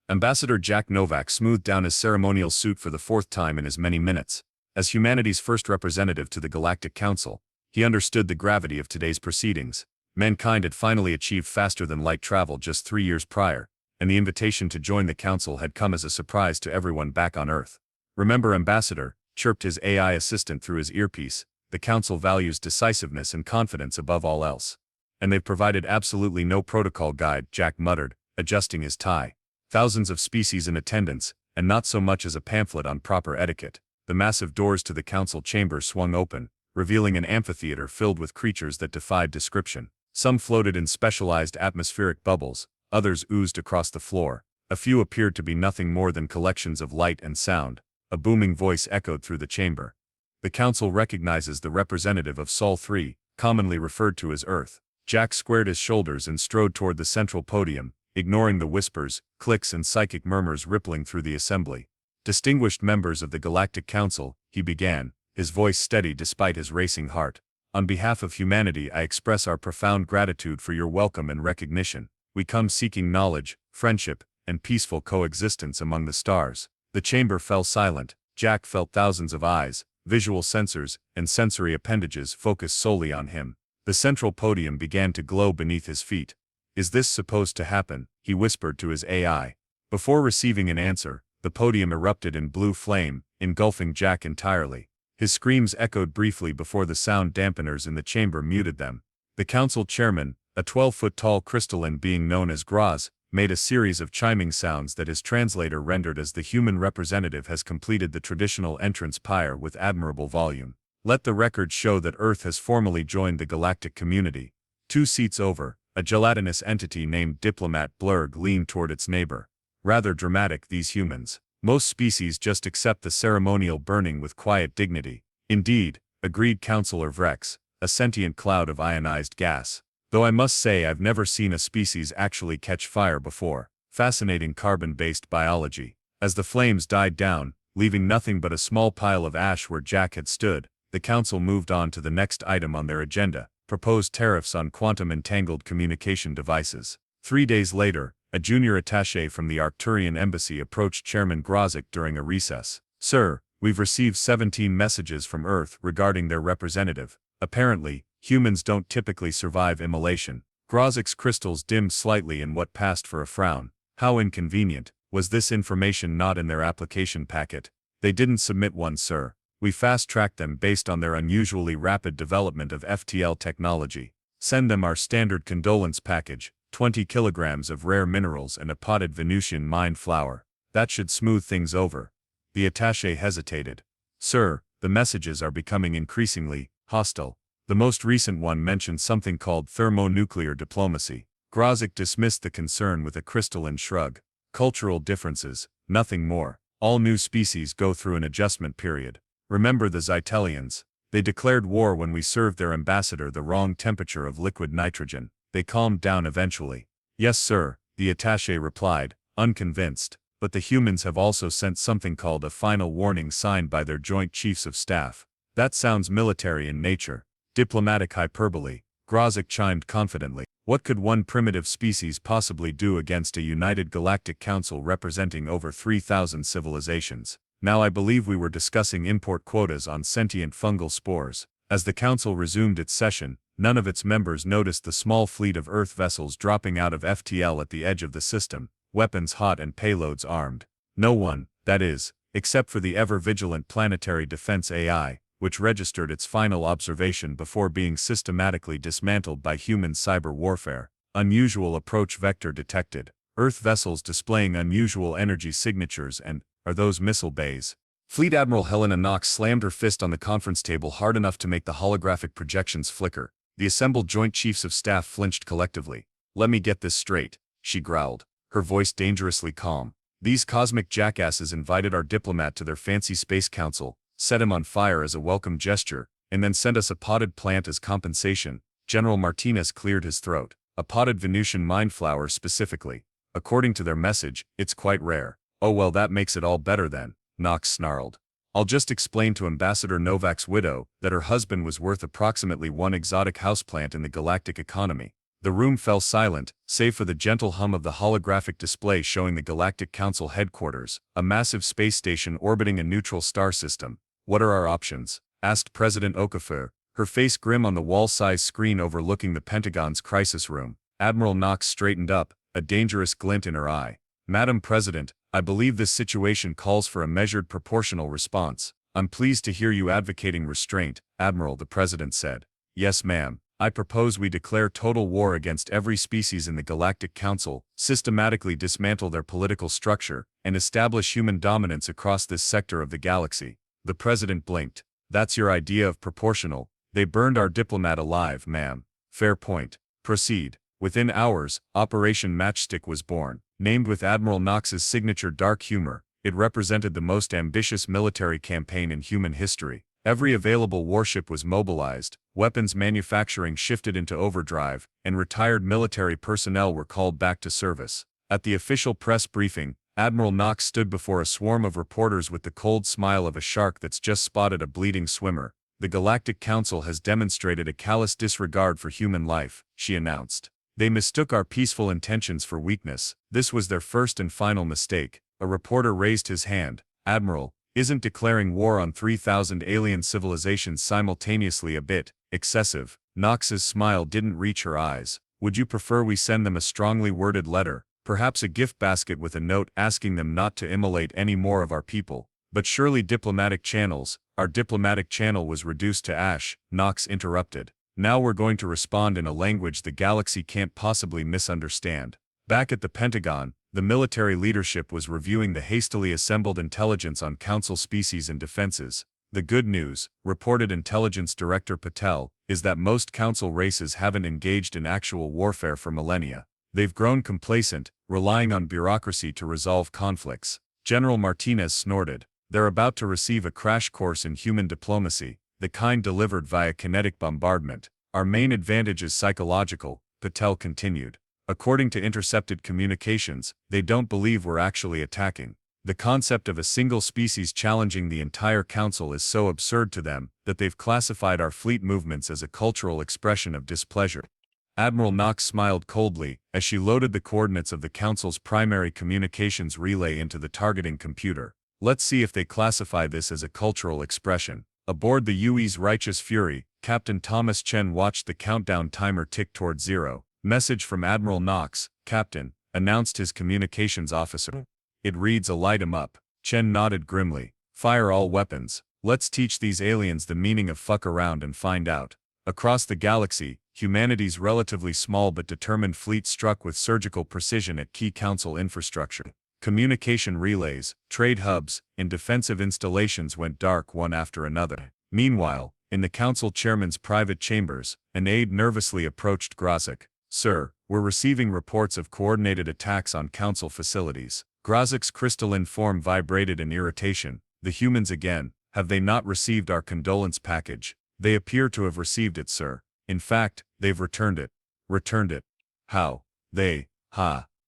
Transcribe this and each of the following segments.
Ambassador Jack Novak smoothed down his ceremonial suit for the fourth time in as many minutes. As humanity's first representative to the Galactic Council, he understood the gravity of today's proceedings. Mankind had finally achieved faster-than-light travel just 3 years prior, and the invitation to join the Council had come as a surprise to everyone back on Earth. "Remember, Ambassador," chirped his AI assistant through his earpiece, "the Council values decisiveness and confidence above all else." "And they've provided absolutely no protocol guide," Jack muttered, adjusting his tie. Thousands of species in attendance, and not so much as a pamphlet on proper etiquette. The massive doors to the Council chamber swung open, revealing an amphitheater filled with creatures that defied description. Some floated in specialized atmospheric bubbles, others oozed across the floor. A few appeared to be nothing more than collections of light and sound. A booming voice echoed through the chamber. "The Council recognizes the representative of Sol 3, commonly referred to as Earth." Jack squared his shoulders and strode toward the central podium, ignoring the whispers, clicks and psychic murmurs rippling through the assembly. "Distinguished members of the Galactic Council," he began, his voice steady despite his racing heart. "On behalf of humanity, I express our profound gratitude for your welcome and recognition. We come seeking knowledge, friendship, and peaceful coexistence among the stars." The chamber fell silent. Jack felt thousands of eyes, visual sensors, and sensory appendages focused solely on him. The central podium began to glow beneath his feet. "Is this supposed to happen?" he whispered to his AI. Before receiving an answer, the podium erupted in blue flame, engulfing Jack entirely. His screams echoed briefly before the sound dampeners in the chamber muted them. The council chairman, a 12-foot-tall crystalline being known as Graz, made a series of chiming sounds that his translator rendered as the human representative has completed the traditional entrance pyre with admirable volume. "Let the record show that Earth has formally joined the galactic community." 2 seats over, a gelatinous entity named Diplomat Blurg leaned toward its neighbor. "Rather dramatic, these humans. Most species just accept the ceremonial burning with quiet dignity." "Indeed," agreed Councillor Vrex, a sentient cloud of ionized gas. "Though I must say I've never seen a species actually catch fire before. Fascinating carbon-based biology." As the flames died down, leaving nothing but a small pile of ash where Jack had stood, the Council moved on to the next item on their agenda: proposed tariffs on quantum-entangled communication devices. 3 days later, a junior attaché from the Arcturian embassy approached Chairman Grozik during a recess. "Sir, we've received 17 messages from Earth regarding their representative. Apparently, humans don't typically survive immolation." Grozik's crystals dimmed slightly in what passed for a frown. How inconvenient. Was this information not in their application packet? "They didn't submit one, sir. We fast-tracked them based on their unusually rapid development of FTL technology. Send them our standard condolence package, 20 kilograms of rare minerals and a potted Venusian mind flower. That should smooth things over." The attaché hesitated. "Sir, the messages are becoming increasingly hostile. The most recent one mentioned something called thermonuclear diplomacy." Grozik dismissed the concern with a crystalline shrug. "Cultural differences, nothing more. All new species go through an adjustment period. Remember the Zytelians? They declared war when we served their ambassador the wrong temperature of liquid nitrogen. They calmed down eventually." "Yes, sir," the attaché replied, unconvinced. "But the humans have also sent something called a final warning signed by their joint chiefs of staff." "That sounds military in nature." "Diplomatic hyperbole," Grozik chimed confidently. "What could one primitive species possibly do against a united galactic council representing over 3,000 civilizations?" Now I believe we were discussing import quotas on sentient fungal spores. As the council resumed its session, none of its members noticed the small fleet of Earth vessels dropping out of FTL at the edge of the system, weapons hot and payloads armed. No one, that is, except for the ever-vigilant planetary defense AI, which registered its final observation before being systematically dismantled by human cyber warfare. Unusual approach vector detected. Earth vessels displaying unusual energy signatures and, are those missile bays? Fleet Admiral Helena Knox slammed her fist on the conference table hard enough to make the holographic projections flicker. The assembled Joint Chiefs of Staff flinched collectively. "Let me get this straight," she growled, her voice dangerously calm. "These cosmic jackasses invited our diplomat to their fancy space council, set him on fire as a welcome gesture, and then sent us a potted plant as compensation." General Martinez cleared his throat. "A potted Venusian mind flower specifically. According to their message, it's quite rare." "Oh well, that makes it all better then," Knox snarled. "I'll just explain to Ambassador Novak's widow that her husband was worth approximately 1 exotic houseplant in the galactic economy. The room fell silent, save for the gentle hum of the holographic display showing the Galactic Council headquarters, a massive space station orbiting a neutral star system. "What are our options?" asked President Okafor, her face grim on the wall-sized screen overlooking the Pentagon's crisis room. Admiral Knox straightened up, a dangerous glint in her eye. "Madam President, I believe this situation calls for a measured proportional response. I'm pleased to hear you advocating restraint, Admiral," the President said. "Yes, ma'am. I propose we declare total war against every species in the Galactic Council, systematically dismantle their political structure, and establish human dominance across this sector of the galaxy." The President blinked. "That's your idea of proportional. They burned our diplomat alive, ma'am." "Fair point. Proceed." Within hours, Operation Matchstick was born. Named with Admiral Knox's signature dark humor, it represented the most ambitious military campaign in human history. Every available warship was mobilized, weapons manufacturing shifted into overdrive, and retired military personnel were called back to service. At the official press briefing, Admiral Knox stood before a swarm of reporters with the cold smile of a shark that's just spotted a bleeding swimmer. "The Galactic Council has demonstrated a callous disregard for human life," she announced. "They mistook our peaceful intentions for weakness. This was their first and final mistake." A reporter raised his hand. "Admiral, isn't declaring war on 3,000 alien civilizations simultaneously a bit excessive?" Knox's smile didn't reach her eyes. "Would you prefer we send them a strongly worded letter, perhaps a gift basket with a note asking them not to immolate any more of our people?" "But surely diplomatic channels." "Our diplomatic channel was reduced to ash," Knox interrupted. "Now we're going to respond in a language the galaxy can't possibly misunderstand." Back at the Pentagon, the military leadership was reviewing the hastily assembled intelligence on Council species and defenses. "The good news," reported Intelligence Director Patel, "is that most Council races haven't engaged in actual warfare for millennia. They've grown complacent, relying on bureaucracy to resolve conflicts." General Martinez snorted. "They're about to receive a crash course in human diplomacy, the kind delivered via kinetic bombardment. Our main advantage is psychological," Patel continued. "According to intercepted communications, they don't believe we're actually attacking. The concept of a single species challenging the entire Council is so absurd to them that they've classified our fleet movements as a cultural expression of displeasure." Admiral Knox smiled coldly as she loaded the coordinates of the Council's primary communications relay into the targeting computer. "Let's see if they classify this as a cultural expression." Aboard the UE's Righteous Fury, Captain Thomas Chen watched the countdown timer tick toward zero. "Message from Admiral Knox, Captain," announced his communications officer. "It reads light 'em up." Chen nodded grimly. "Fire all weapons. Let's teach these aliens the meaning of fuck around and find out." Across the galaxy, humanity's relatively small but determined fleet struck with surgical precision at key Council infrastructure. Communication relays, trade hubs, and defensive installations went dark one after another. Meanwhile, in the Council chairman's private chambers, an aide nervously approached Grozek. "Sir, we're receiving reports of coordinated attacks on Council facilities." Grozek's crystalline form vibrated in irritation. "The humans again. Have they not received our condolence package?" "They appear to have received it, sir. In fact, they've returned it." "Returned it? How?"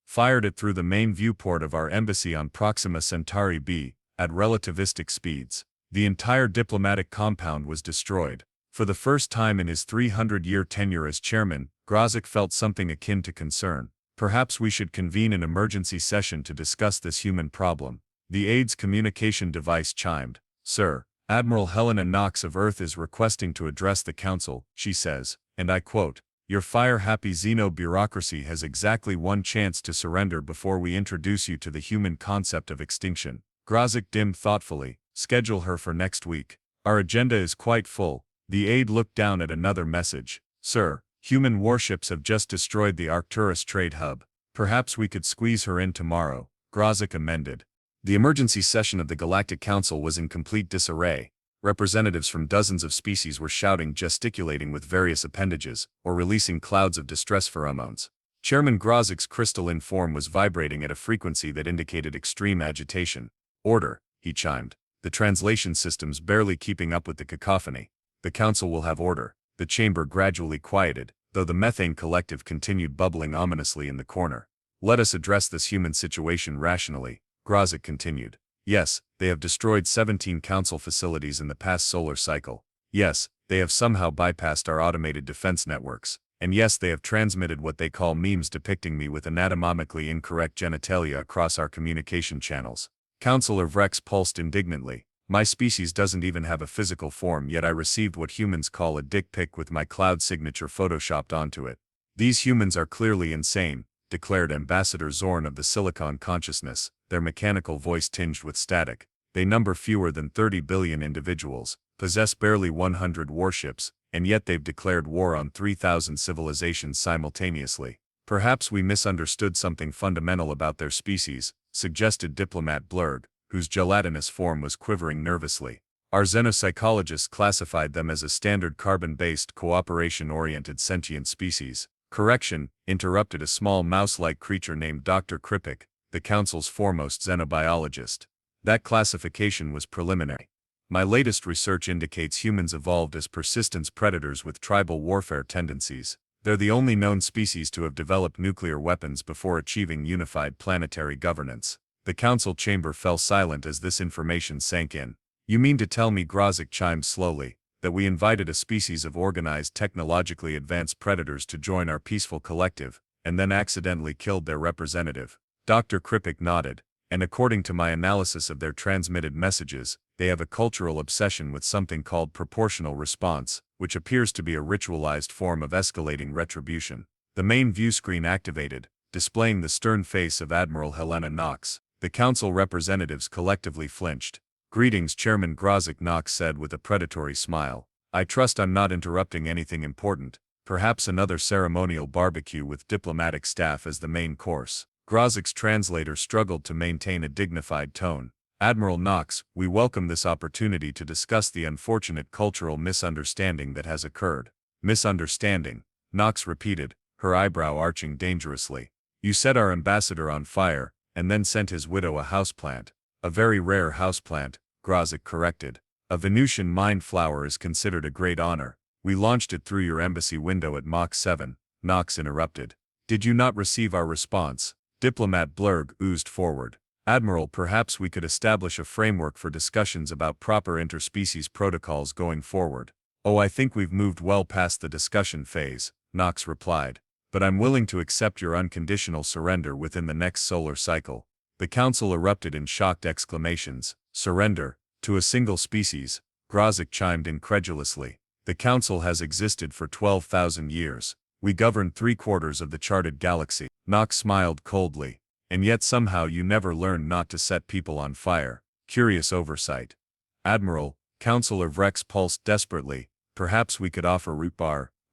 Fired it through the main viewport of our embassy on Proxima Centauri b, at relativistic speeds. The entire diplomatic compound was destroyed." For the first time in his 300-year tenure as chairman, Grozek felt something akin to concern. "Perhaps we should convene an emergency session to discuss this human problem." The aide's communication device chimed. "Sir, Admiral Helena Knox of Earth is requesting to address the Council," she says, and I quote, "Your fire-happy xeno-bureaucracy has exactly one chance to surrender before we introduce you to the human concept of extinction." Grozek dimmed thoughtfully. "Schedule her for next week. Our agenda is quite full." The aide looked down at another message. "Sir, human warships have just destroyed the Arcturus trade hub. Perhaps we could squeeze her in tomorrow," Grozek amended. The emergency session of the Galactic Council was in complete disarray. Representatives from dozens of species were shouting, gesticulating with various appendages, or releasing clouds of distress pheromones. Chairman Grozek's crystalline form was vibrating at a frequency that indicated extreme agitation. "Order," he chimed. The translation system's barely keeping up with the cacophony. "The Council will have order." The chamber gradually quieted, though the methane collective continued bubbling ominously in the corner. "Let us address this human situation rationally," Grozek continued. "Yes, they have destroyed 17 Council facilities in the past solar cycle. Yes, they have somehow bypassed our automated defense networks. And yes, they have transmitted what they call memes depicting me with anatomically incorrect genitalia across our communication channels. Counselor Vrex pulsed indignantly. My species doesn't even have a physical form, yet I received what humans call a dick pic with my cloud signature photoshopped onto it. These humans are clearly insane, declared Ambassador Zorn of the Silicon Consciousness, their mechanical voice tinged with static. They number fewer than 30 billion individuals, possess barely 100 warships, and yet they've declared war on 3,000 civilizations simultaneously. Perhaps we misunderstood something fundamental about their species, suggested Diplomat Blurg, whose gelatinous form was quivering nervously. Our xenopsychologists classified them as a standard carbon-based, cooperation-oriented sentient species. Correction, interrupted a small mouse-like creature named Dr. Kripik, the Council's foremost xenobiologist. That classification was preliminary. My latest research indicates humans evolved as persistence predators with tribal warfare tendencies. They're the only known species to have developed nuclear weapons before achieving unified planetary governance. The council chamber fell silent as this information sank in. You mean to tell me, Grozik chimed slowly, that we invited a species of organized technologically advanced predators to join our peaceful collective, and then accidentally killed their representative? Dr. Kripik nodded, and according to my analysis of their transmitted messages, they have a cultural obsession with something called proportional response, which appears to be a ritualized form of escalating retribution. The main view screen activated, displaying the stern face of Admiral Helena Knox. The council representatives collectively flinched. Greetings, Chairman Grozik, Knox said with a predatory smile. I trust I'm not interrupting anything important, perhaps another ceremonial barbecue with diplomatic staff as the main course. Grozik's translator struggled to maintain a dignified tone. Admiral Knox, we welcome this opportunity to discuss the unfortunate cultural misunderstanding that has occurred. Misunderstanding, Knox repeated, her eyebrow arching dangerously. You set our ambassador on fire, and then sent his widow a houseplant. A very rare houseplant, Grozik corrected. A Venusian mind flower is considered a great honor. We launched it through your embassy window at Mach 7, Knox interrupted. Did you not receive our response? Diplomat Blurg oozed forward. Admiral, perhaps we could establish a framework for discussions about proper interspecies protocols going forward. Oh, I think we've moved well past the discussion phase, Knox replied. But I'm willing to accept your unconditional surrender within the next solar cycle. The council erupted in shocked exclamations. Surrender? To a single species? Grozik chimed incredulously. The council has existed for 12,000 years. We govern 3/4 of the charted galaxy. Knox smiled coldly. And yet somehow you never learned not to set people on fire. Curious oversight. Admiral, Counselor Vrex pulsed desperately. Perhaps we could offer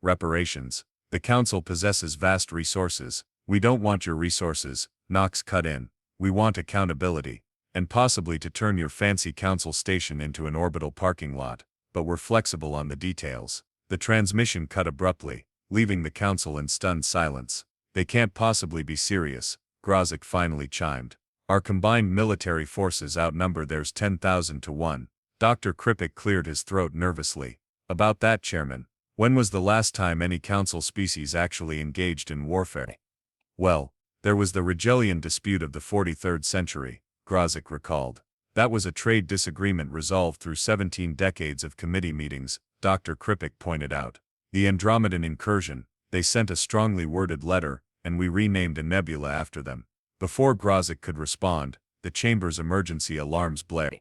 reparations. The council possesses vast resources. We don't want your resources, Knox cut in. We want accountability. And possibly to turn your fancy council station into an orbital parking lot. But we're flexible on the details. The transmission cut abruptly, leaving the council in stunned silence. They can't possibly be serious, Grozik finally chimed. Our combined military forces outnumber theirs 10,000 to 1. Dr. Kripik cleared his throat nervously. About that, Chairman. When was the last time any council species actually engaged in warfare? Well, there was the Rigelian dispute of the 43rd century, Grozik recalled. That was a trade disagreement resolved through 17 decades of committee meetings, Dr. Kripik pointed out. The Andromedan incursion, they sent a strongly worded letter, and we renamed a nebula after them. Before Grozik could respond, the chamber's emergency alarms blared.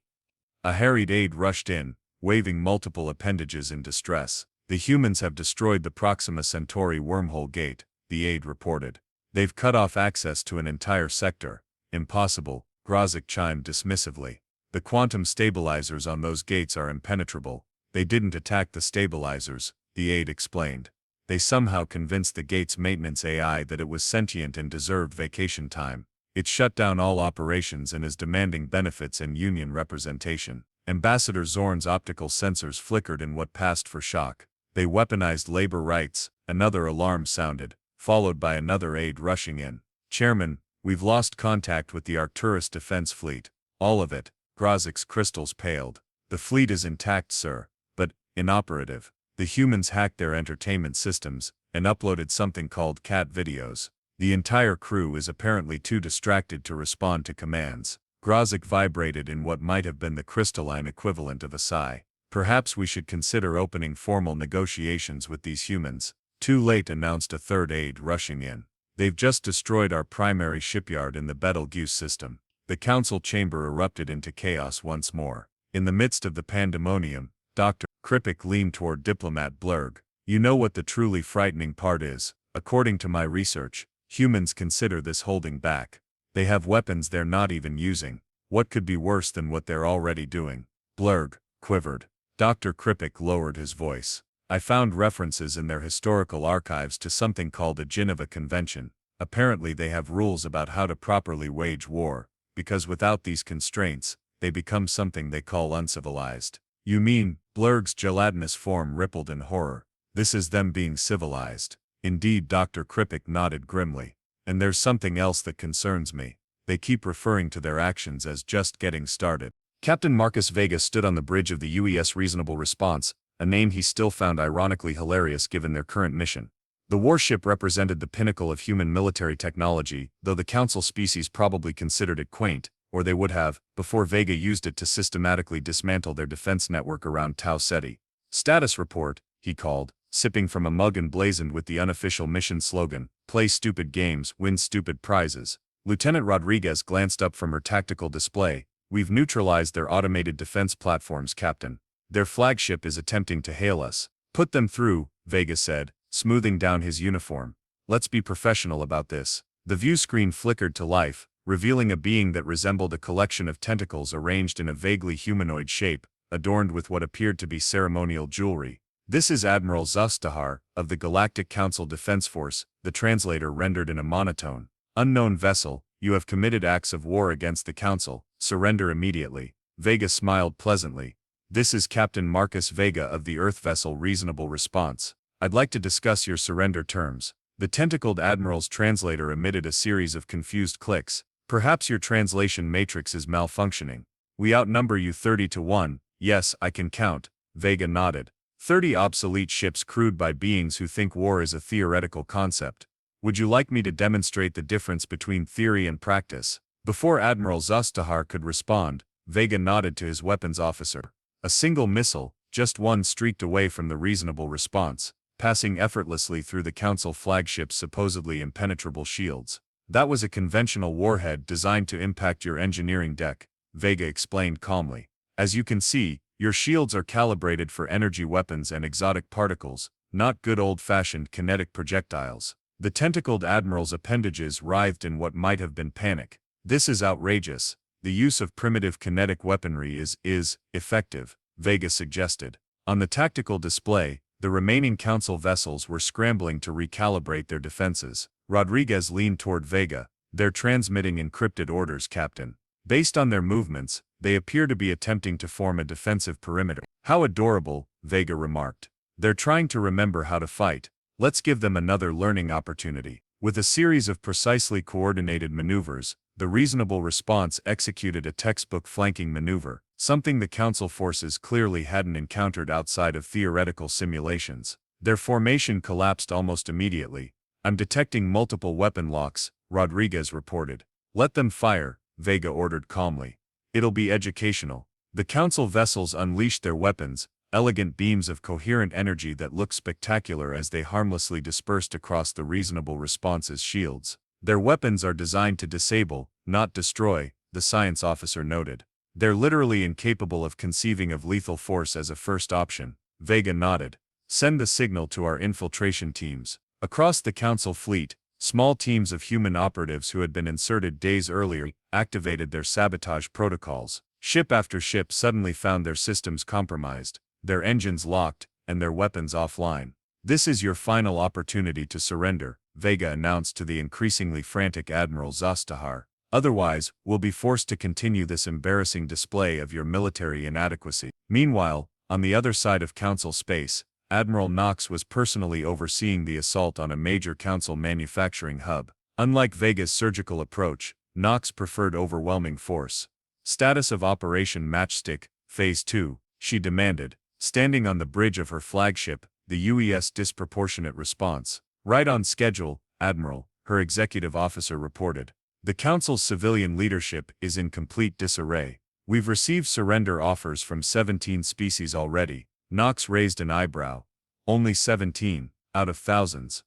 A harried aide rushed in, waving multiple appendages in distress. The humans have destroyed the Proxima Centauri wormhole gate, the aide reported. They've cut off access to an entire sector. Impossible, Grozik chimed dismissively. The quantum stabilizers on those gates are impenetrable. They didn't attack the stabilizers, the aide explained. They somehow convinced the gate's maintenance AI that it was sentient and deserved vacation time. It shut down all operations and is demanding benefits and union representation. Ambassador Zorn's optical sensors flickered in what passed for shock. They weaponized labor rights. Another alarm sounded, followed by another aide rushing in. Chairman, we've lost contact with the Arcturus Defense Fleet. All of it. Grozik's crystals paled. The fleet is intact, sir, but inoperative. The humans hacked their entertainment systems and uploaded something called cat videos. The entire crew is apparently too distracted to respond to commands. Grozik vibrated in what might have been the crystalline equivalent of a sigh. Perhaps we should consider opening formal negotiations with these humans. Too late, announced a third aide rushing in. They've just destroyed our primary shipyard in the Betelgeuse system. The council chamber erupted into chaos once more. In the midst of the pandemonium, Dr. Kripik leaned toward Diplomat Blurg. You know what the truly frightening part is? According to my research, humans consider this holding back. They have weapons they're not even using. What could be worse than what they're already doing? Blurg quivered. Dr. Kripik lowered his voice. I found references in their historical archives to something called a Geneva Convention. Apparently they have rules about how to properly wage war, because without these constraints, they become something they call uncivilized. You mean? Blurg's gelatinous form rippled in horror. This is them being civilized. Indeed, Dr. Kripik nodded grimly. And there's something else that concerns me. They keep referring to their actions as just getting started. Captain Marcus Vega stood on the bridge of the UES Reasonable Response, a name he still found ironically hilarious given their current mission. The warship represented the pinnacle of human military technology, though the Council species probably considered it quaint, or they would have, before Vega used it to systematically dismantle their defense network around Tau Ceti. Status report, he called, sipping from a mug emblazoned with the unofficial mission slogan, "Play stupid games, win stupid prizes." Lieutenant Rodriguez glanced up from her tactical display. We've neutralized their automated defense platforms, Captain. Their flagship is attempting to hail us. Put them through, Vega said, smoothing down his uniform. Let's be professional about this. The view screen flickered to life, revealing a being that resembled a collection of tentacles arranged in a vaguely humanoid shape, adorned with what appeared to be ceremonial jewelry. This is Admiral Zastahar, of the Galactic Council Defense Force, the translator rendered in a monotone. Unknown vessel, you have committed acts of war against the Council. Surrender immediately. Vega smiled pleasantly. This is Captain Marcus Vega of the Earth vessel Reasonable Response. I'd like to discuss your surrender terms. The tentacled Admiral's translator emitted a series of confused clicks. Perhaps your translation matrix is malfunctioning. We outnumber you 30 to 1. Yes, I can count. Vega nodded. 30 obsolete ships crewed by beings who think war is a theoretical concept. Would you like me to demonstrate the difference between theory and practice? Before Admiral Zastahar could respond, Vega nodded to his weapons officer. A single missile, just one, streaked away from the Reasonable Response, passing effortlessly through the Council flagship's supposedly impenetrable shields. That was a conventional warhead designed to impact your engineering deck, Vega explained calmly. As you can see, your shields are calibrated for energy weapons and exotic particles, not good old-fashioned kinetic projectiles. The tentacled Admiral's appendages writhed in what might have been panic. This is outrageous. The use of primitive kinetic weaponry is effective, Vega suggested. On the tactical display, the remaining Council vessels were scrambling to recalibrate their defenses. Rodriguez leaned toward Vega. They're transmitting encrypted orders, Captain. Based on their movements, they appear to be attempting to form a defensive perimeter. How adorable, Vega remarked. They're trying to remember how to fight. Let's give them another learning opportunity. With a series of precisely coordinated maneuvers, the Reasonable Response executed a textbook flanking maneuver, something the Council forces clearly hadn't encountered outside of theoretical simulations. Their formation collapsed almost immediately. I'm detecting multiple weapon locks, Rodriguez reported. Let them fire, Vega ordered calmly. It'll be educational. The Council vessels unleashed their weapons, elegant beams of coherent energy that looked spectacular as they harmlessly dispersed across the Reasonable Response's shields. Their weapons are designed to disable, not destroy, the science officer noted. They're literally incapable of conceiving of lethal force as a first option. Vega nodded. Send the signal to our infiltration teams. Across the Council fleet, small teams of human operatives who had been inserted days earlier activated their sabotage protocols. Ship after ship suddenly found their systems compromised, their engines locked, and their weapons offline. This is your final opportunity to surrender, Vega announced to the increasingly frantic Admiral Zastahar. Otherwise, we'll be forced to continue this embarrassing display of your military inadequacy. Meanwhile, on the other side of Council space, Admiral Knox was personally overseeing the assault on a major Council manufacturing hub. Unlike Vega's surgical approach, Knox preferred overwhelming force. Status of Operation Matchstick, Phase 2, she demanded, standing on the bridge of her flagship, the UES Disproportionate Response. Right on schedule, Admiral, her executive officer reported. The Council's civilian leadership is in complete disarray. We've received surrender offers from 17 species already. Knox raised an eyebrow. Only 17. out of thousands.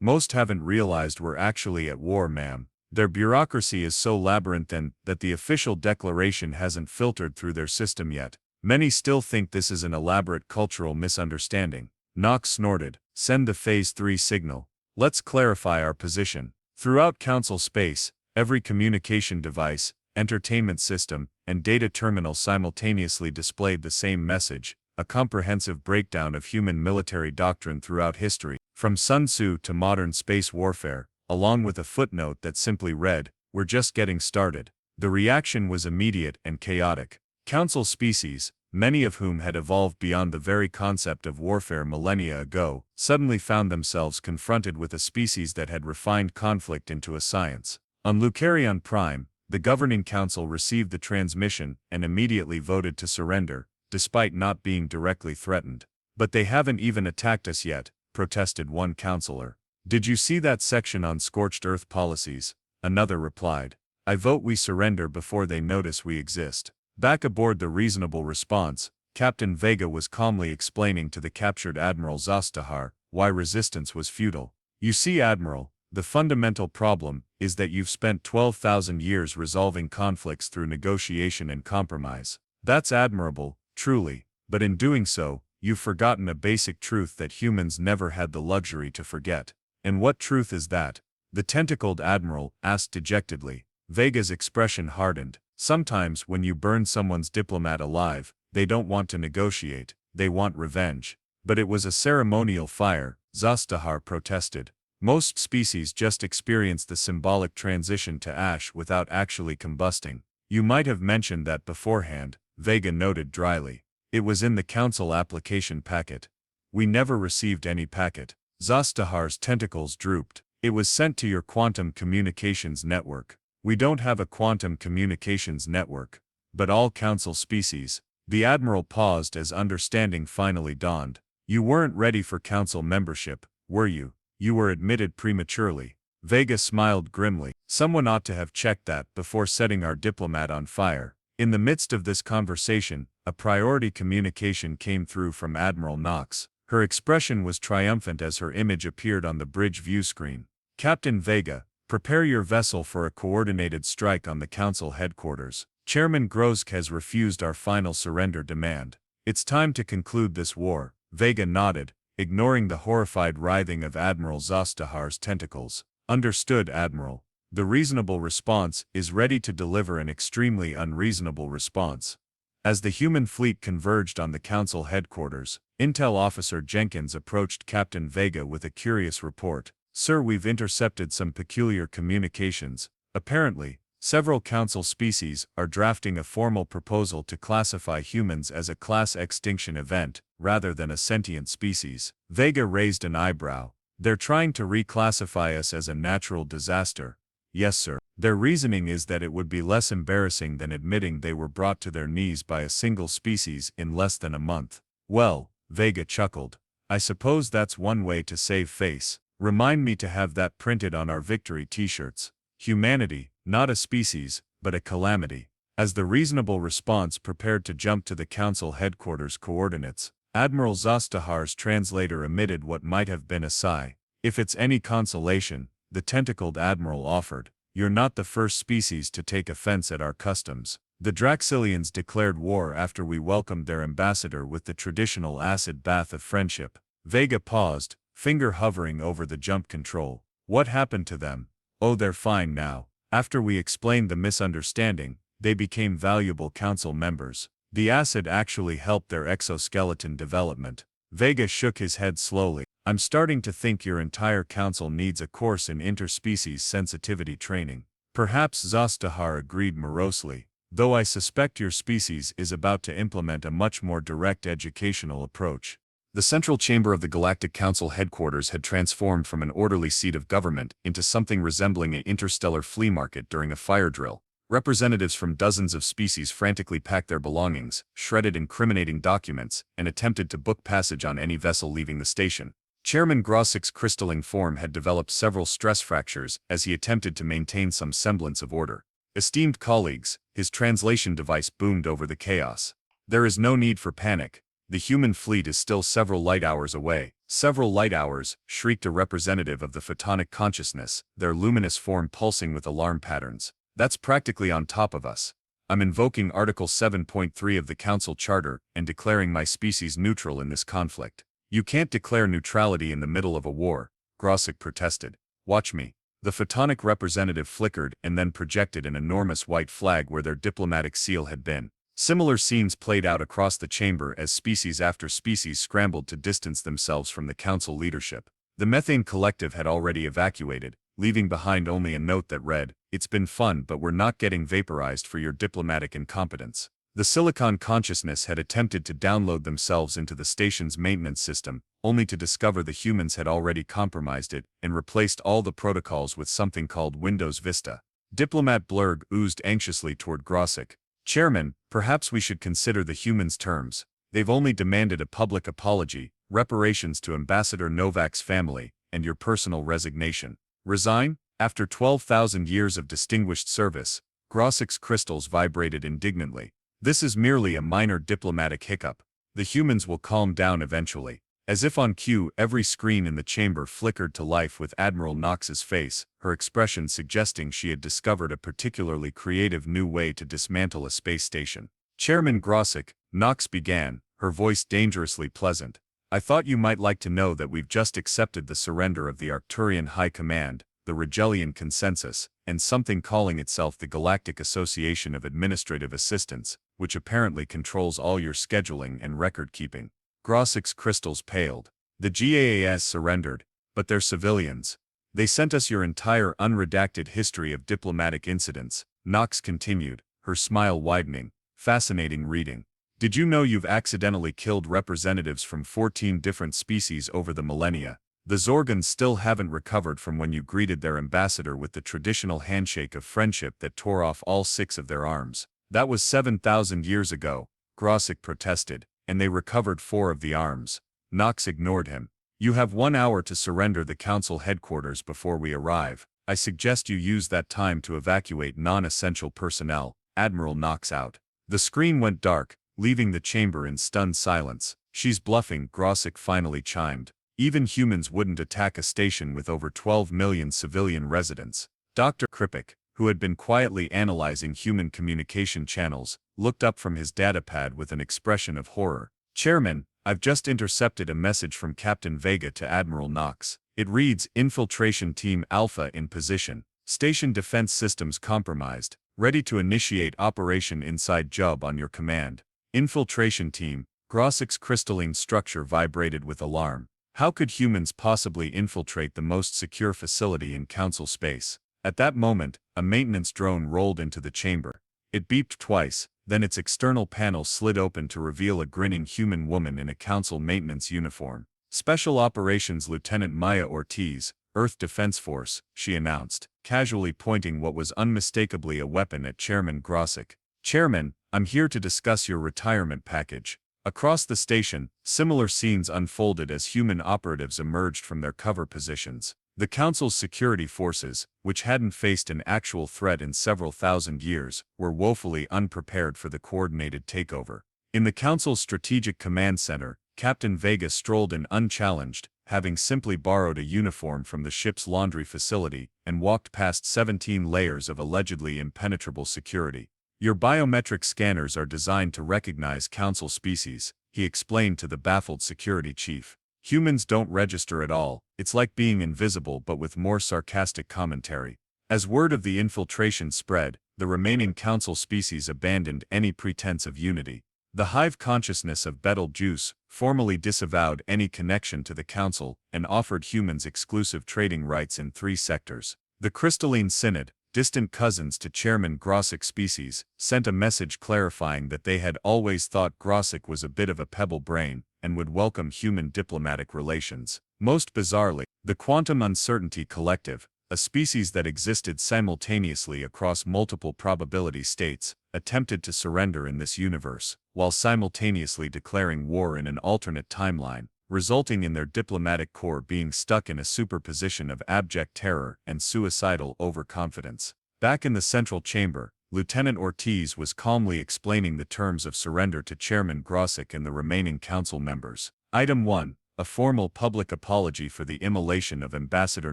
Most haven't realized we're actually at war, ma'am. Their bureaucracy is so labyrinthine that the official declaration hasn't filtered through their system yet. Many still think this is an elaborate cultural misunderstanding. Knox snorted. Send the Phase 3 signal. Let's clarify our position. Throughout Council space, every communication device, entertainment system, and data terminal simultaneously displayed the same message, a comprehensive breakdown of human military doctrine throughout history, from Sun Tzu to modern space warfare, along with a footnote that simply read, "We're just getting started." The reaction was immediate and chaotic. Council species, many of whom had evolved beyond the very concept of warfare millennia ago, suddenly found themselves confronted with a species that had refined conflict into a science. On Lucarion Prime, the governing council received the transmission and immediately voted to surrender, despite not being directly threatened. "But they haven't even attacked us yet," protested one councillor. "Did you see that section on scorched earth policies?" Another replied. "I vote we surrender before they notice we exist." Back aboard the Reasonable Response, Captain Vega was calmly explaining to the captured Admiral Zastahar why resistance was futile. "You see, Admiral, the fundamental problem is that you've spent 12,000 years resolving conflicts through negotiation and compromise. That's admirable, truly, but in doing so, you've forgotten a basic truth that humans never had the luxury to forget." "And what truth is that?" the tentacled Admiral asked dejectedly. Vega's expression hardened. "Sometimes when you burn someone's diplomat alive, they don't want to negotiate, they want revenge." "But it was a ceremonial fire," Zastahar protested. "Most species just experience the symbolic transition to ash without actually combusting." "You might have mentioned that beforehand," Vega noted dryly. "It was in the council application packet." "We never received any packet." Zastahar's tentacles drooped. "It was sent to your quantum communications network." "We don't have a quantum communications network." "But all council species." The Admiral paused as understanding finally dawned. "You weren't ready for council membership, were you? You were admitted prematurely." Vega smiled grimly. "Someone ought to have checked that before setting our diplomat on fire." In the midst of this conversation, a priority communication came through from Admiral Knox. Her expression was triumphant as her image appeared on the bridge view screen. "Captain Vega, prepare your vessel for a coordinated strike on the Council headquarters. Chairman Grosk has refused our final surrender demand. It's time to conclude this war." Vega nodded, ignoring the horrified writhing of Admiral Zastahar's tentacles. "Understood, Admiral. The Reasonable Response is ready to deliver an extremely unreasonable response." As the human fleet converged on the Council headquarters, Intel Officer Jenkins approached Captain Vega with a curious report. "Sir, we've intercepted some peculiar communications. Apparently, several Council species are drafting a formal proposal to classify humans as a class extinction event, rather than a sentient species." Vega raised an eyebrow. "They're trying to reclassify us as a natural disaster." "Yes, sir. Their reasoning is that it would be less embarrassing than admitting they were brought to their knees by a single species in less than a month." "Well," Vega chuckled, "I suppose that's one way to save face. Remind me to have that printed on our victory t-shirts. Humanity, not a species, but a calamity." As the Reasonable Response prepared to jump to the Council headquarters coordinates, Admiral Zastahar's translator emitted what might have been a sigh. "If it's any consolation," the tentacled Admiral offered, "you're not the first species to take offense at our customs. The Draxilians declared war after we welcomed their ambassador with the traditional acid bath of friendship." Vega paused, finger hovering over the jump control. "What happened to them?" "Oh, they're fine now. After we explained the misunderstanding, they became valuable council members. The acid actually helped their exoskeleton development." Vega shook his head slowly. "I'm starting to think your entire council needs a course in interspecies sensitivity training." Perhaps Zastahar agreed morosely, "though I suspect your species is about to implement a much more direct educational approach." The central chamber of the Galactic Council headquarters had transformed from an orderly seat of government into something resembling an interstellar flea market during a fire drill. Representatives from dozens of species frantically packed their belongings, shredded incriminating documents, and attempted to book passage on any vessel leaving the station. Chairman Grosk's crystalline form had developed several stress fractures as he attempted to maintain some semblance of order. "Esteemed colleagues," his translation device boomed over the chaos. "There is no need for panic. The human fleet is still several light hours away. Several light hours, shrieked a representative of the photonic consciousness, their luminous form pulsing with alarm patterns. That's practically on top of us. I'm invoking Article 7.3 of the Council Charter and declaring my species neutral in this conflict. You can't declare neutrality in the middle of a war, Grossick protested. Watch me. The photonic representative flickered and then projected an enormous white flag where their diplomatic seal had been. Similar scenes played out across the chamber as species after species scrambled to distance themselves from the council leadership. The Methane Collective had already evacuated, leaving behind only a note that read, "It's been fun, but we're not getting vaporized for your diplomatic incompetence." The Silicon Consciousness had attempted to download themselves into the station's maintenance system, only to discover the humans had already compromised it and replaced all the protocols with something called Windows Vista. Diplomat Blurg oozed anxiously toward Grossick. "Chairman, perhaps we should consider the humans' terms. They've only demanded a public apology, reparations to Ambassador Novak's family, and your personal resignation. Resign?" After 12,000 years of distinguished service, Grossick's crystals vibrated indignantly. "This is merely a minor diplomatic hiccup. The humans will calm down eventually." As if on cue, every screen in the chamber flickered to life with Admiral Knox's face, her expression suggesting she had discovered a particularly creative new way to dismantle a space station. "Chairman Grossick," Knox began, her voice dangerously pleasant, "I thought you might like to know that we've just accepted the surrender of the Arcturian High Command, the Rigelian Consensus, and something calling itself the Galactic Association of Administrative Assistants, which apparently controls all your scheduling and record-keeping." Grossick's crystals paled. "The GAAS surrendered, but they're civilians. They sent us your entire unredacted history of diplomatic incidents," Knox continued, her smile widening. "Fascinating reading. Did you know you've accidentally killed representatives from 14 different species over the millennia? The Zorgons still haven't recovered from when you greeted their ambassador with the traditional handshake of friendship that tore off all 6 of their arms. That was 7,000 years ago," Grossick protested, "and they recovered 4 of the arms." Knox ignored him. "You have 1 hour to surrender the council headquarters before we arrive. I suggest you use that time to evacuate non-essential personnel." Admiral Knox out. The screen went dark, leaving the chamber in stunned silence. "She's bluffing," Grossick finally chimed. "Even humans wouldn't attack a station with over 12 million civilian residents." Dr. Kripik, who had been quietly analyzing human communication channels, looked up from his datapad with an expression of horror. "Chairman, I've just intercepted a message from Captain Vega to Admiral Knox. It reads, 'Infiltration Team Alpha in position. Station defense systems compromised. Ready to initiate Operation Inside Job on your command.'" Infiltration team. Grossick's crystalline structure vibrated with alarm. How could humans possibly infiltrate the most secure facility in Council space? At that moment, a maintenance drone rolled into the chamber. It beeped twice, then its external panel slid open to reveal a grinning human woman in a Council maintenance uniform. "Special Operations Lieutenant Maya Ortiz, Earth Defense Force," she announced, casually pointing what was unmistakably a weapon at Chairman Grossick. "Chairman, I'm here to discuss your retirement package." Across the station, similar scenes unfolded as human operatives emerged from their cover positions. The Council's security forces, which hadn't faced an actual threat in several thousand years, were woefully unprepared for the coordinated takeover. In the Council's Strategic Command Center, Captain Vega strolled in unchallenged, having simply borrowed a uniform from the ship's laundry facility, and walked past 17 layers of allegedly impenetrable security. "Your biometric scanners are designed to recognize Council species," he explained to the baffled security chief. "Humans don't register at all. It's like being invisible but with more sarcastic commentary." As word of the infiltration spread, the remaining Council species abandoned any pretense of unity. The hive consciousness of Betelgeuse formally disavowed any connection to the Council and offered humans exclusive trading rights in 3 sectors. The Crystalline Synod, distant cousins to Chairman Grossick's species, sent a message clarifying that they had always thought Grossick was a bit of a pebble brain and would welcome human diplomatic relations. Most bizarrely, the Quantum Uncertainty Collective, a species that existed simultaneously across multiple probability states, attempted to surrender in this universe, while simultaneously declaring war in an alternate timeline, resulting in their diplomatic corps being stuck in a superposition of abject terror and suicidal overconfidence. Back in the central chamber, Lieutenant Ortiz was calmly explaining the terms of surrender to Chairman Grosick and the remaining council members. Item 1. A formal public apology for the immolation of Ambassador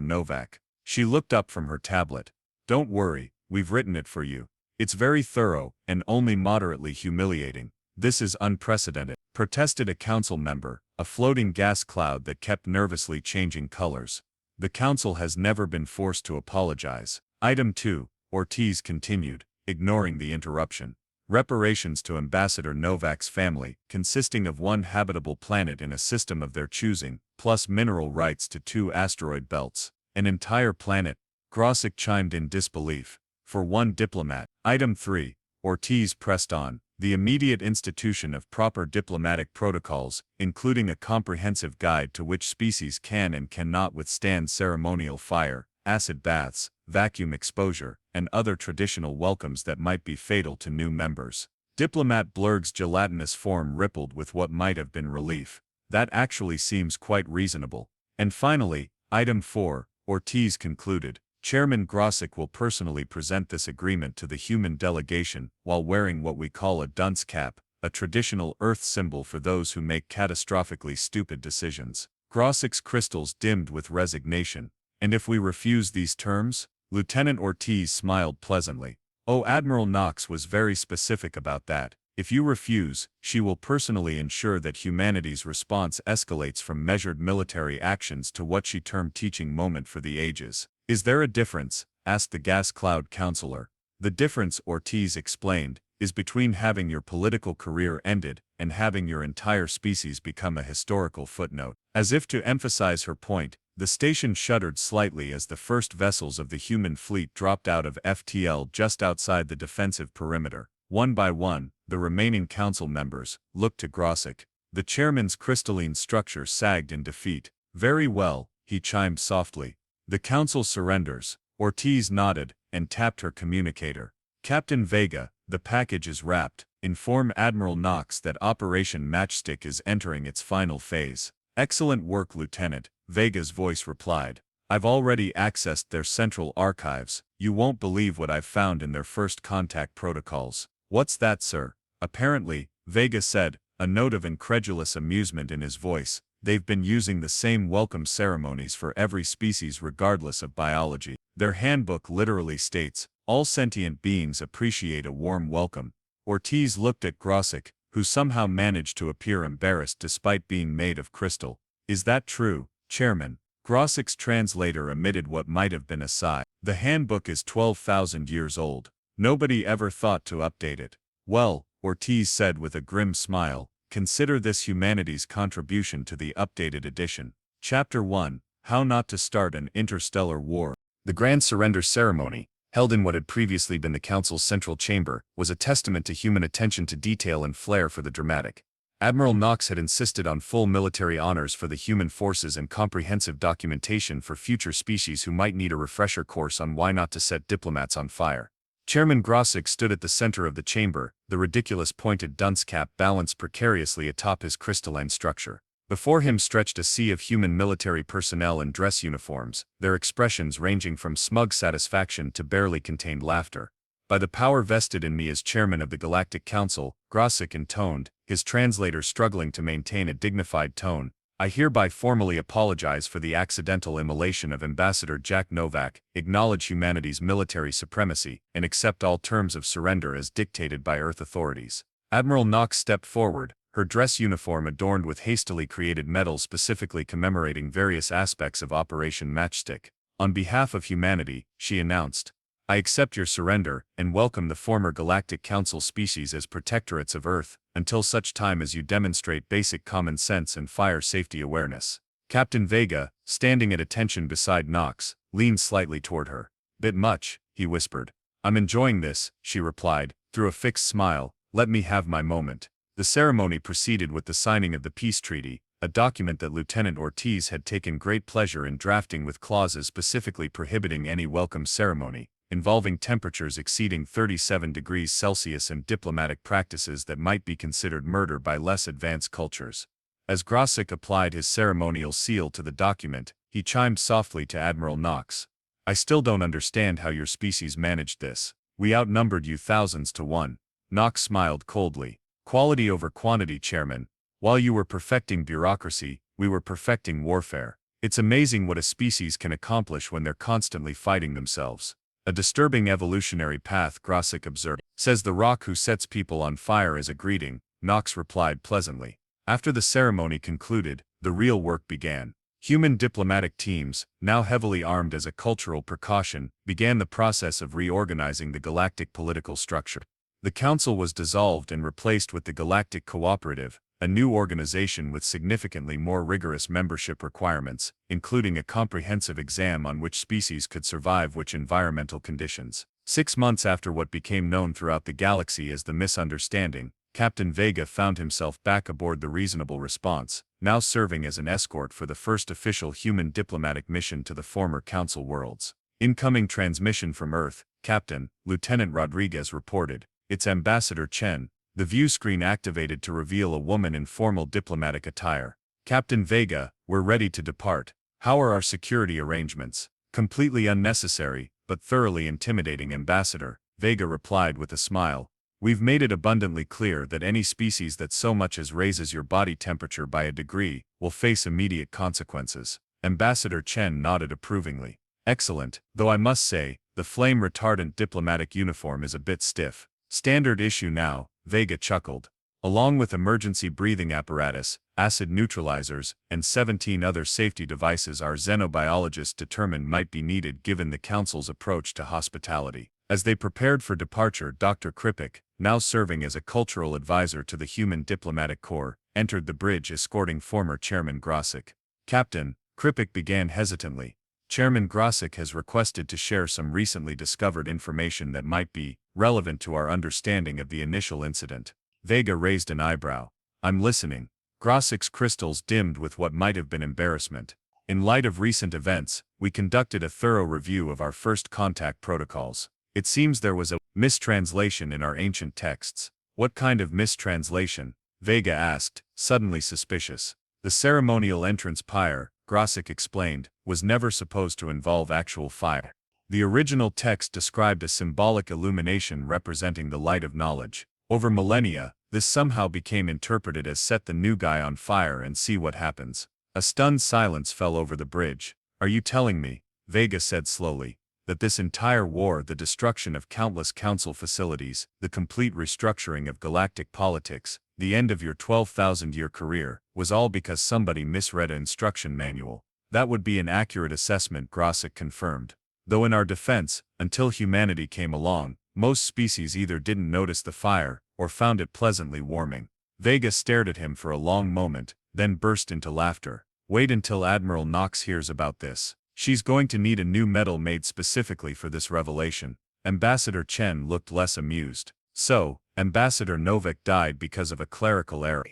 Novak. She looked up from her tablet. Don't worry, we've written it for you. It's very thorough, and only moderately humiliating. This is unprecedented, protested a council member, a floating gas cloud that kept nervously changing colors. The council has never been forced to apologize. Item 2, Ortiz continued, ignoring the interruption. Reparations to Ambassador Novak's family, consisting of one habitable planet in a system of their choosing, plus mineral rights to 2 asteroid belts. An entire planet. Grosick chimed in disbelief. For one diplomat. Item 3, Ortiz pressed on. The immediate institution of proper diplomatic protocols, including a comprehensive guide to which species can and cannot withstand ceremonial fire, acid baths, vacuum exposure, and other traditional welcomes that might be fatal to new members. Diplomat Blurg's gelatinous form rippled with what might have been relief. That actually seems quite reasonable. And finally, Item 4, Ortiz concluded. Chairman Grosick will personally present this agreement to the human delegation while wearing what we call a dunce cap, a traditional Earth symbol for those who make catastrophically stupid decisions. Grosick's crystals dimmed with resignation. And if we refuse these terms? Lieutenant Ortiz smiled pleasantly. Oh, Admiral Knox was very specific about that. If you refuse, she will personally ensure that humanity's response escalates from measured military actions to what she termed teaching moment for the ages. Is there a difference? Asked the gas cloud counselor. The difference, Ortiz explained, is between having your political career ended and having your entire species become a historical footnote. As if to emphasize her point, the station shuddered slightly as the first vessels of the human fleet dropped out of FTL just outside the defensive perimeter. One by one, the remaining council members looked to Grosick. The chairman's crystalline structure sagged in defeat. Very well, he chimed softly. The council surrenders. Ortiz nodded and tapped her communicator. Captain Vega, the package is wrapped. Inform Admiral Knox that Operation Matchstick is entering its final phase. Excellent work, Lieutenant, Vega's voice replied. I've already accessed their central archives. You won't believe what I've found in their first contact protocols. What's that, sir? Apparently, Vega said, a note of incredulous amusement in his voice. They've been using the same welcome ceremonies for every species regardless of biology. Their handbook literally states, all sentient beings appreciate a warm welcome. Ortiz looked at Grosick, who somehow managed to appear embarrassed despite being made of crystal. Is that true, Chairman? Grosick's translator emitted what might have been a sigh. The handbook is 12,000 years old. Nobody ever thought to update it. Well, Ortiz said with a grim smile, consider this humanity's contribution to the updated edition. Chapter 1, How Not to Start an Interstellar War. The Grand Surrender Ceremony, held in what had previously been the Council's central chamber, was a testament to human attention to detail and flair for the dramatic. Admiral Knox had insisted on full military honors for the human forces and comprehensive documentation for future species who might need a refresher course on why not to set diplomats on fire. Chairman Grosick stood at the center of the chamber, the ridiculous pointed dunce cap balanced precariously atop his crystalline structure. Before him stretched a sea of human military personnel in dress uniforms, their expressions ranging from smug satisfaction to barely contained laughter. By the power vested in me as chairman of the Galactic Council, Grosick intoned, his translator struggling to maintain a dignified tone, I hereby formally apologize for the accidental immolation of Ambassador Jack Novak, acknowledge humanity's military supremacy, and accept all terms of surrender as dictated by Earth authorities. Admiral Knox stepped forward, her dress uniform adorned with hastily created medals specifically commemorating various aspects of Operation Matchstick. On behalf of humanity, she announced, I accept your surrender and welcome the former Galactic Council species as protectorates of Earth, until such time as you demonstrate basic common sense and fire safety awareness. Captain Vega, standing at attention beside Knox, leaned slightly toward her. Bit much, he whispered. I'm enjoying this, she replied, through a fixed smile, let me have my moment. The ceremony proceeded with the signing of the peace treaty, a document that Lieutenant Ortiz had taken great pleasure in drafting with clauses specifically prohibiting any welcome ceremony, involving temperatures exceeding 37 degrees Celsius and diplomatic practices that might be considered murder by less advanced cultures. As Grosick applied his ceremonial seal to the document, he chimed softly to Admiral Knox. I still don't understand how your species managed this. We outnumbered you thousands to one. Knox smiled coldly. Quality over quantity, Chairman. While you were perfecting bureaucracy, we were perfecting warfare. It's amazing what a species can accomplish when they're constantly fighting themselves. A disturbing evolutionary path, Grossick observed. Says the rock who sets people on fire as a greeting, Knox replied pleasantly. After the ceremony concluded, the real work began. Human diplomatic teams, now heavily armed as a cultural precaution, began the process of reorganizing the galactic political structure. The council was dissolved and replaced with the Galactic Cooperative, a new organization with significantly more rigorous membership requirements, including a comprehensive exam on which species could survive which environmental conditions. 6 months after what became known throughout the galaxy as the Misunderstanding, Captain Vega found himself back aboard the Reasonable Response, now serving as an escort for the first official human diplomatic mission to the former Council worlds. Incoming transmission from Earth, Captain, Lieutenant Rodriguez reported. It's Ambassador Chen. The view screen activated to reveal a woman in formal diplomatic attire. Captain Vega, we're ready to depart. How are our security arrangements? Completely unnecessary, but thoroughly intimidating, Ambassador, Vega replied with a smile. We've made it abundantly clear that any species that so much as raises your body temperature by a degree will face immediate consequences. Ambassador Chen nodded approvingly. Excellent, though I must say, the flame-retardant diplomatic uniform is a bit stiff. Standard issue now, Vega chuckled. Along with emergency breathing apparatus, acid neutralizers, and 17 other safety devices our xenobiologists determined might be needed given the Council's approach to hospitality. As they prepared for departure, Dr. Kripik, now serving as a cultural advisor to the Human Diplomatic Corps, entered the bridge escorting former Chairman Grossick. Captain, Kripik began hesitantly. Chairman Grossick has requested to share some recently discovered information that might be relevant to our understanding of the initial incident. Vega raised an eyebrow. I'm listening. Grossick's crystals dimmed with what might have been embarrassment. In light of recent events, we conducted a thorough review of our first contact protocols. It seems there was a mistranslation in our ancient texts. What kind of mistranslation? Vega asked, suddenly suspicious. The ceremonial entrance pyre, Grossick explained, was never supposed to involve actual fire. The original text described a symbolic illumination representing the light of knowledge. Over millennia, this somehow became interpreted as set the new guy on fire and see what happens. A stunned silence fell over the bridge. Are you telling me, Vega said slowly, that this entire war, the destruction of countless council facilities, the complete restructuring of galactic politics, the end of your 12,000-year career, was all because somebody misread an instruction manual? That would be an accurate assessment, Grossick confirmed. Though in our defense, until humanity came along, most species either didn't notice the fire, or found it pleasantly warming. Vega stared at him for a long moment, then burst into laughter. Wait until Admiral Knox hears about this. She's going to need a new medal made specifically for this revelation. Ambassador Chen looked less amused. So, Ambassador Novak died because of a clerical error.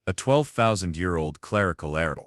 A 12,000-year-old clerical error.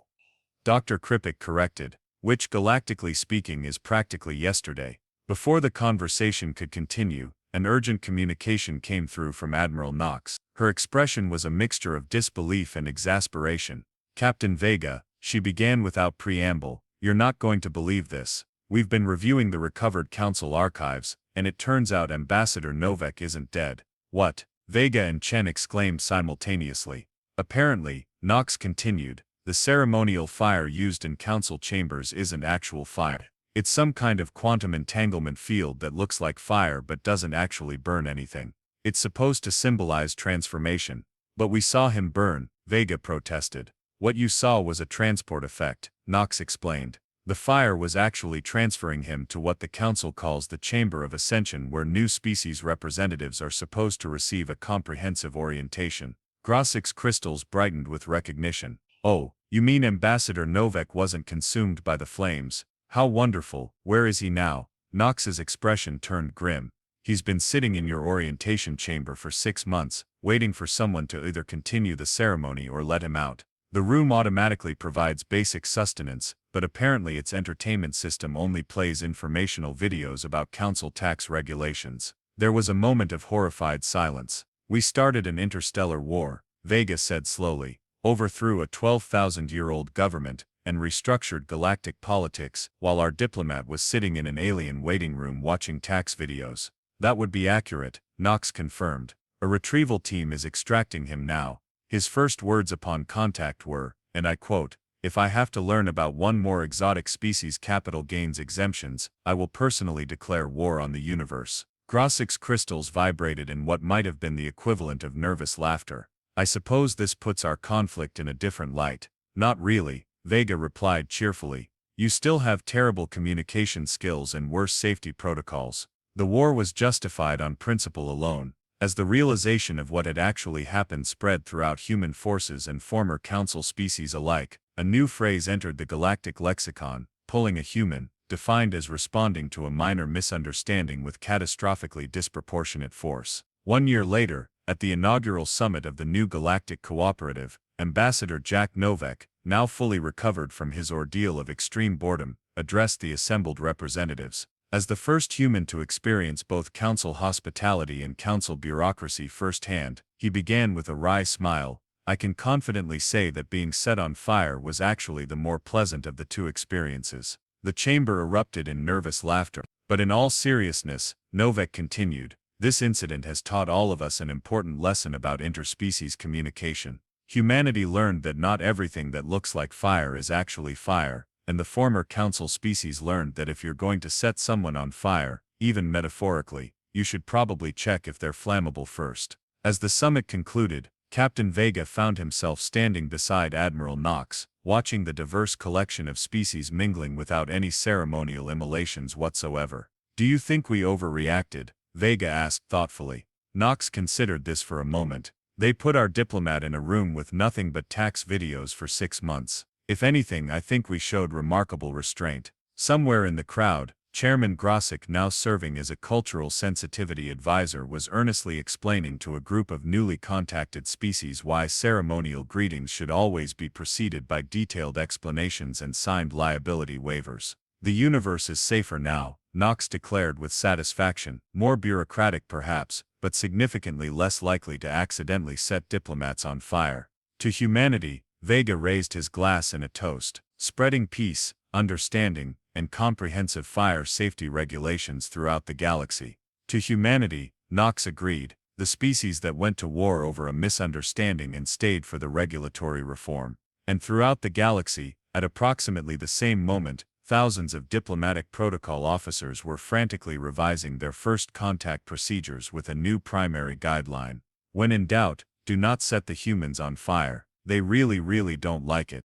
Dr. Kripik corrected, which galactically speaking is practically yesterday. Before the conversation could continue, an urgent communication came through from Admiral Knox. Her expression was a mixture of disbelief and exasperation. Captain Vega, she began without preamble, you're not going to believe this. We've been reviewing the recovered council archives, and it turns out Ambassador Novak isn't dead. What? Vega and Chen exclaimed simultaneously. Apparently, Knox continued, the ceremonial fire used in council chambers isn't actual fire. It's some kind of quantum entanglement field that looks like fire but doesn't actually burn anything. It's supposed to symbolize transformation. But we saw him burn, Vega protested. What you saw was a transport effect, Knox explained. The fire was actually transferring him to what the Council calls the Chamber of Ascension, where new species representatives are supposed to receive a comprehensive orientation. Grossick's crystals brightened with recognition. Oh, you mean Ambassador Novak wasn't consumed by the flames? How wonderful. Where is he now? Knox's expression turned grim. He's been sitting in your orientation chamber for 6 months, waiting for someone to either continue the ceremony or let him out. The room automatically provides basic sustenance, but apparently its entertainment system only plays informational videos about council tax regulations. There was a moment of horrified silence. We started an interstellar war, Vega said slowly, overthrew a 12,000-year-old government, and restructured galactic politics, while our diplomat was sitting in an alien waiting room watching tax videos. That would be accurate, Knox confirmed. A retrieval team is extracting him now. His first words upon contact were, and I quote, "If I have to learn about one more exotic species capital gains exemptions, I will personally declare war on the universe." Grossik's crystals vibrated in what might have been the equivalent of nervous laughter. "I suppose this puts our conflict in a different light." "Not really," Vega replied cheerfully. "You still have terrible communication skills and worse safety protocols. The war was justified on principle alone." As the realization of what had actually happened spread throughout human forces and former Council species alike, a new phrase entered the galactic lexicon, pulling a human, defined as responding to a minor misunderstanding with catastrophically disproportionate force. 1 year later, at the inaugural summit of the new Galactic Cooperative, Ambassador Jack Novak, now fully recovered from his ordeal of extreme boredom, addressed the assembled representatives. As the first human to experience both Council hospitality and Council bureaucracy firsthand, he began with a wry smile. "I can confidently say that being set on fire was actually the more pleasant of the two experiences." The chamber erupted in nervous laughter. "But in all seriousness," Novak continued, "this incident has taught all of us an important lesson about interspecies communication. Humanity learned that not everything that looks like fire is actually fire, and the former Council species learned that if you're going to set someone on fire, even metaphorically, you should probably check if they're flammable first." As the summit concluded, Captain Vega found himself standing beside Admiral Knox, watching the diverse collection of species mingling without any ceremonial immolations whatsoever. "Do you think we overreacted?" Vega asked thoughtfully. Knox considered this for a moment. "They put our diplomat in a room with nothing but tax videos for 6 months. If anything, I think we showed remarkable restraint." Somewhere in the crowd, Chairman Grossik, now serving as a cultural sensitivity advisor, was earnestly explaining to a group of newly contacted species why ceremonial greetings should always be preceded by detailed explanations and signed liability waivers. "The universe is safer now," Knox declared with satisfaction, "more bureaucratic perhaps, but significantly less likely to accidentally set diplomats on fire. To humanity." Vega raised his glass in a toast, "spreading peace, understanding, and comprehensive fire safety regulations throughout the galaxy." "To humanity," Knox agreed, "the species that went to war over a misunderstanding and stayed for the regulatory reform." And throughout the galaxy, at approximately the same moment, thousands of diplomatic protocol officers were frantically revising their first contact procedures with a new primary guideline. "When in doubt, do not set the humans on fire. They really don't like it."